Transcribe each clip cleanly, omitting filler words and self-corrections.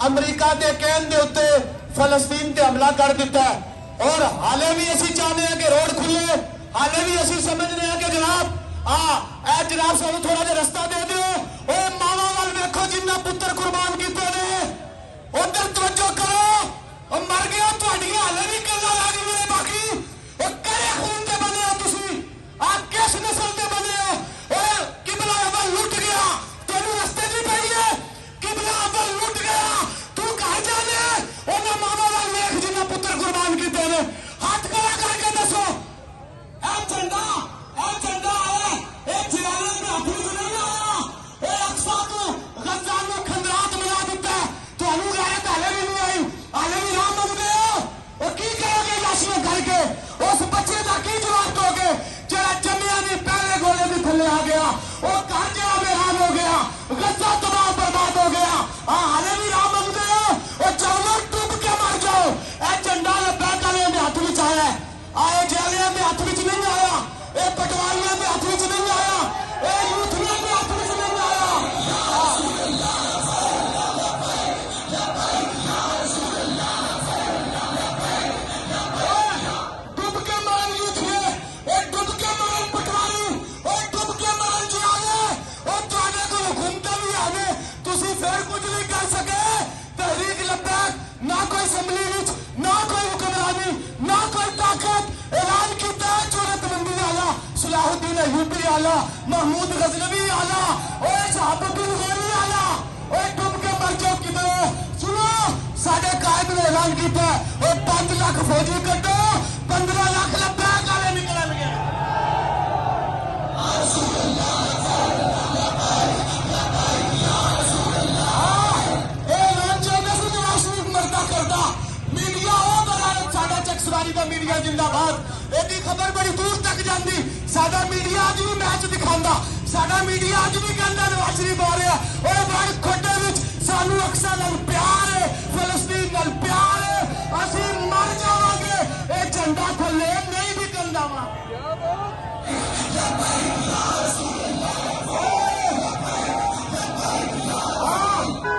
अमरीका के कहने के उत्ते फलस्तीन ते हमला कर दिता है। और हाले भी असी चाहते हैं कि रोड खुले, हाले भी असी समझते हैं कि जनाब जनाब सानू थोड़ा जिहा रस्ता दे दो। मावा वाल वेखो जिन्ना पुत्र कुर्बान किते ने, उधर तवज्जो करो। मर गया तुहाडियां हाले भी गल्लां लग गईयां बाकी। करे खून ते बने हो तुसी, किस नस्ल ते बने हो? किबला अव्वल लुट गया, तेनू रस्ते च पई है। किबला अव्वल लुट गया, तू कह जाने उन्हां मावा वाल वेख जिन्ना पुत्र कुर्बान किते ने। हाथ खड़ा करके दसो झंडा आया जिलाले के हाथ च नहीं आया। अक्सा को गजा को खंदरात बना दिता है। तुहानू गैरत हाले भी नहीं आई, हाले भी राम मंगदे हो। की करोगे लाशियां करके? उस बच्चे का की जवाब दोगे जरा जमिया नहीं पहले गोले भी थले आ गया? वो घर जरा बेरान हो गया, गजा तबाह बर्बाद हो गया। हाले भी राम मंगदे हो। चलो डूब के मर जाओ। झंडा लब्बैक वाले के हाथ में आया, आए जैलियां के हाथ में नहीं आया, पटवारियों के हाथ में नहीं आया, यूथियों के हाथ में नहीं आया। डूब के मरन यूथिये, डूब के मरन पटवारी, डूब के मरन जियाले। तुहाडे कोल हुकूमत भी आवे, तुसी फिर कुछ नहीं कर सके। तहरीक लब्बैक ना कोई असैम्बली विच, ना कोई हुक्मरानी, ना कोई ताकत। ऐलान किया जरूरतमंदी आला, सलाहुद्दीन अय्यूबी आला, महमूद गजनवी आला, शहाबुद्दीन गौरी आला। डूब के मर जाओ किधर। सुनो, साडे कायद ने ऐलान किया 5 लाख फौजी कटो, 15 लाख लब्बैक वाले निकलणगे। मीडिया जिंदाबाद। एदी खबर बड़ी दूर तक जाती। साडा मीडिया अज भी मैच दिखाता, साडा मीडिया अज भी कहता नवाज शरीफ आ रहा। बड़ खोटे विच सानू अक्सा नाल प्यार है, फलस्तीन नाल प्यार है। असी मर जावांगे, ये झंडा थल्ले नहीं निकल जावांगे।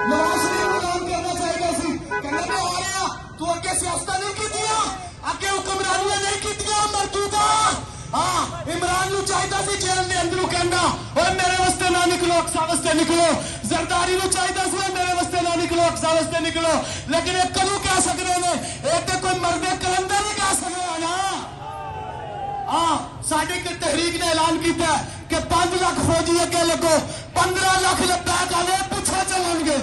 नवाज शरीफ को काम करना चाहिए सी। कहना तो आ रहा तू अगे सियासत नहीं की, अगे हुक्मरानियां नहीं की मरतूदा। इमरान नू चाहिए सी जेल के अंदरों कहना मेरे वास्ते ना निकलो, अक्सा वास्ते निकलो। जरदारी नू चाहिए सी मेरे वास्ते ना निकलो, अक्सा वास्ते निकलो। लेकिन ये कदू कह सकते हैं? एक तो कोई मरदे कलंदर नहीं कह सकते ना। साडी तहरीक ने ऐलान किया कि 5 लाख फौजी अगे लगो, 15 लाख लब्बैक वाले पिछे चलणगे।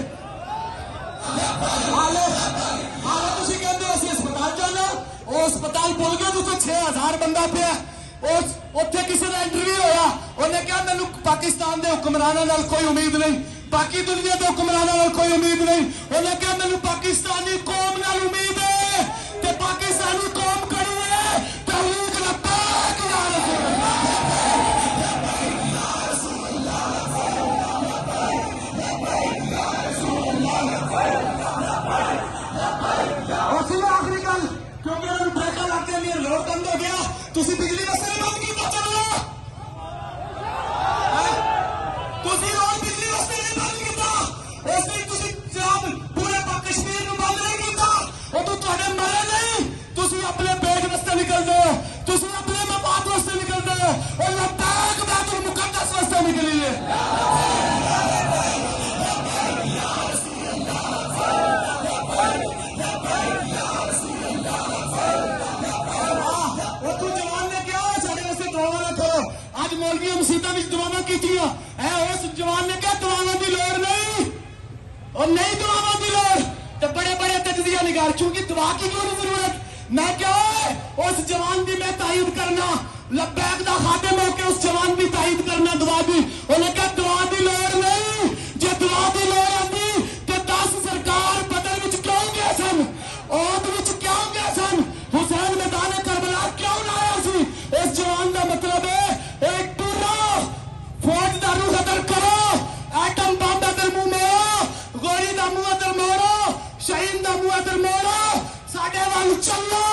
अस्पताल जाना, वो अस्पताल बोल गया तो 6000 बंदा पिया। उत्थे किसी का इंटरव्यू होया, उन्हें कहा मैनू पाकिस्तान के हुक्मरानां नाल कोई उम्मीद नहीं, बाकी दुनिया के हुक्मरानां नाल कोई उम्मीद नहीं। उन्हें कहा मैनू पाकिस्तानी कौम नाल उम्मीद है, ते पाकिस्तानी कौम खड़ी है। तहरीक लब्बैक या रसूल अल्लाह। आखिरी गल, क्योंकि ब्रेका लगते मेरे लोड बंद हो गया, तुसी बिजली वस्ते बंद किया। चलो तुसी रोज बिजली वस्ते नहीं बंद किया। उस दिन तुसी जनाब पूरे कश्मीर में बंद नहीं किया। वो तो तुहाडे मरे नहीं, तुसी अपने पेट वस्ते निकलते हो, तुसी अपने मफाद वस्ते निकलते हो। और लब्बैक बैतुल मुकद्दस वस्ते निकली है। आज मौलवी मसीता में दुआवां कीतियां है, उस जवान ने कहा दुआवां की लोड़ नहीं, और नहीं दुआवां की लोड़। तो बड़े बड़े तजजिया निगार, क्योंकि दुआ की क्यों नहीं जरूरत? मैं क्या उस जवान की मैं तायद करना, लब्बैक दा खादिम होके उस जवान की तायद करना दुआ की। उन्हें कहा दुआ की लोड़ नहीं, जे दुआ की लोड़ आती तो 10 सरकार बदल विच क्यों गए सन, औद विच क्यों गए सन, हुसैन मैदान करबला क्यों लाया सी? इस जवान का मतलब है फौज का रूह अदर करो, एटम बम अदर मुंह मोड़ो, गोली का मुंह अदर मोड़ो, शहीद का मुंह अदर मोड़ो, साडे वाल चलो।